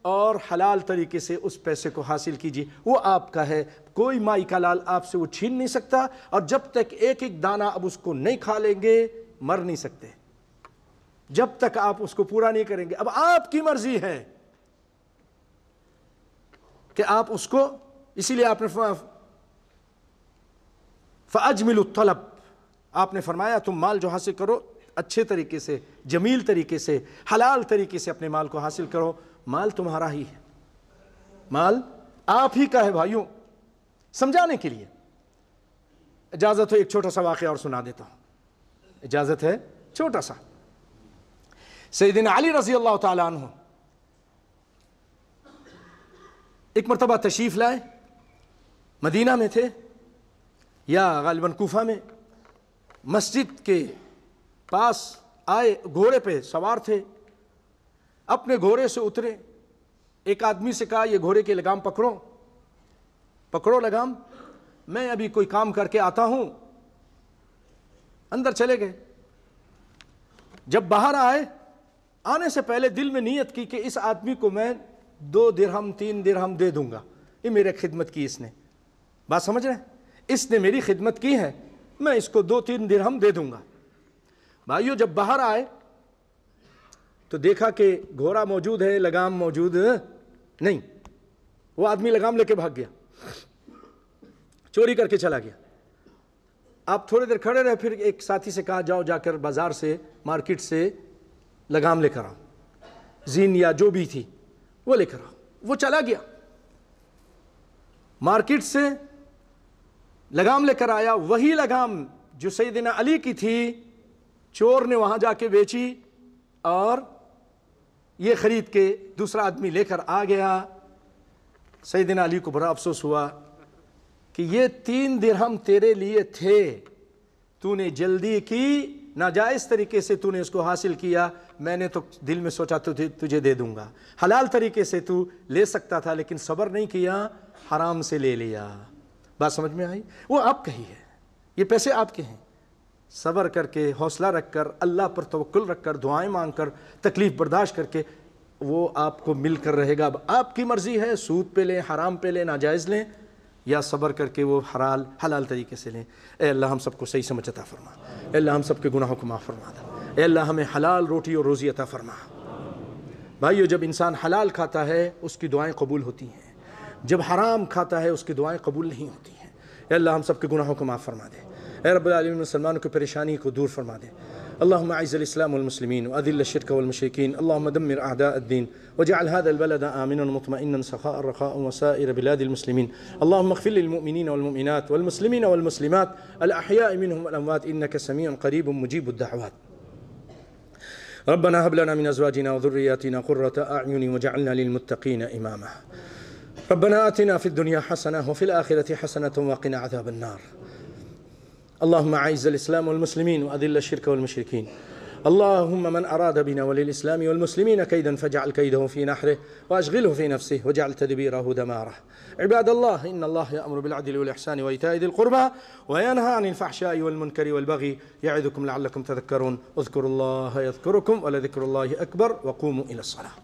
اور حلال طریقے سے اس پیسے کو حاصل کیجئے. وہ آپ کا ہے، کوئی مائی کا لال آپ سے وہ چھین نہیں سکتا. اور جب تک ایک ایک دانہ اب اس کو نہیں کھا لیں گے مر نہیں سکتے، جب تک آپ اس کو پورا نہیں کریں گے. اب آپ کی مرضی ہے کہ آپ اس کو، اسی لیے آپ نے فَأَجْمِلُوا الطَّلَبْ، آپ نے فرمایا تم مال جو حاصل کرو اچھے طریقے سے، جمیل طریقے سے، حلال طریقے سے اپنے مال کو حاصل کرو. مال تمہارا ہی ہے، مال آپ ہی کا ہے. بھائیوں سمجھانے کے لیے اجازت ہو ایک چھوٹا سا واقعہ اور سنا دیتا ہوں، اجازت ہے چھوٹا سا. سیدنا علی رضی اللہ تعالیٰ عنہ ایک مرتبہ تشریف لائے، مدینہ میں تھے یا غالباً کوفہ میں، مسجد کے پاس آئے، گھوڑے پہ سوار تھے، اپنے گھوڑے سے اترے. ایک آدمی سے کہا یہ گھوڑے کی لگام پکڑو، پکڑو لگام، میں ابھی کوئی کام کر کے آتا ہوں. اندر چلے گئے. جب باہر آئے، آنے سے پہلے دل میں نیت کی کہ اس آدمی کو میں 2 درہم 3 درہم دے دوں گا، یہ میرے خدمت کی اس نے. بات سمجھ رہے ہیں، اس نے میری خدمت کی ہے، میں اس کو 2-3 درہم دے دوں گا. بھائیو جب باہر آئے تو دیکھا کہ گھوڑا موجود ہے، لگام موجود نہیں. وہ آدمی لگام لے کے بھاگ گیا، چوری کر کے چلا گیا. آپ تھوڑی دیر کھڑے رہے، پھر ایک ساتھی سے کہا جاؤ جا کر بازار سے، مارکیٹ سے لگام لے کر آؤ. زین یا جو بھی تھی وہ لے کر آؤ. وہ چلا گیا مارکیٹ سے لگام لے کر آیا. وہی لگام جو سیدنا علی کی تھی چور نے وہاں جا کے بیچی اور یہ خرید کے دوسرا آدمی لے کر آ گیا. سیدنا علی کو بڑا افسوس ہوا کہ یہ 3 درہم تیرے لیے تھے, تو نے جلدی کی, ناجائز طریقے سے تو نے اس کو حاصل کیا. میں نے تو دل میں سوچا تو تجھے دے دوں گا, حلال طریقے سے تو لے سکتا تھا لیکن صبر نہیں کیا, حرام سے لے لیا. بات سمجھ میں آئی؟ وہ آپ کا ہی ہے, یہ پیسے آپ کے ہیں. صبر کر کے, حوصلہ رکھ کر, اللہ پر توکل رکھ کر, دعائیں مانگ کر, تکلیف برداشت کر کے وہ آپ کو مل کر رہے گا. اب آپ کی مرضی ہے, سود پہ لیں, حرام پہ لیں, ناجائز لیں, یا صبر کر کے وہ حلال طریقے سے لیں. اے اللہ ہم سب کو صحیح سمجھ عطا فرما. اے اللہ ہم سب کے گناہوں کو معاف فرما دے. اے اللہ ہمیں حلال روٹی اور روزی عطا فرما. بھائیو, جب انسان حلال کھاتا ہے اس کی دعائیں قبول ہوتی ہیں, جب حرام کھاتا ہے اس کی دعائیں قبول نہیں ہوتی ہیں. اے اللہ ہم سب کے گناہوں کو معاف فرما دے. اے رب العالمین, مسلمانوں کی پریشانی کو دور فرما دے. اللهم اعز الاسلام والمسلمين واذل الشرك والمشركين. اللهم دمر اعداء الدين واجعل هذا البلد امنا مطمئنا سخاء رخاء وسائر بلاد المسلمين. اللهم اغفر للمؤمنين والمؤمنات والمسلمين والمسلمات الاحياء منهم والاموات انك سميع قريب مجيب الدعوات. ربنا هب لنا من ازواجنا وذرياتنا قرة اعين واجعلنا للمتقين اماما. ربنا آتنا في الدنيا حسنة وفي الآخرة حسنة وقنا عذاب النار. اللهم أعز الإسلام والمسلمين وأذل الشرك والمشركين. اللهم من أراد بنا وللإسلام والمسلمين كيدا فاجعل كيده في نحره وأشغله في نفسه واجعل تدبيره دماره. عباد الله, إن الله يأمر بالعدل والإحسان وإيتاء ذي القربى وينهى عن الفحشاء والمنكر والبغي يعظكم لعلكم تذكرون. اذكروا الله يذكركم ولذكر الله أكبر وقوموا إلى الصلاة.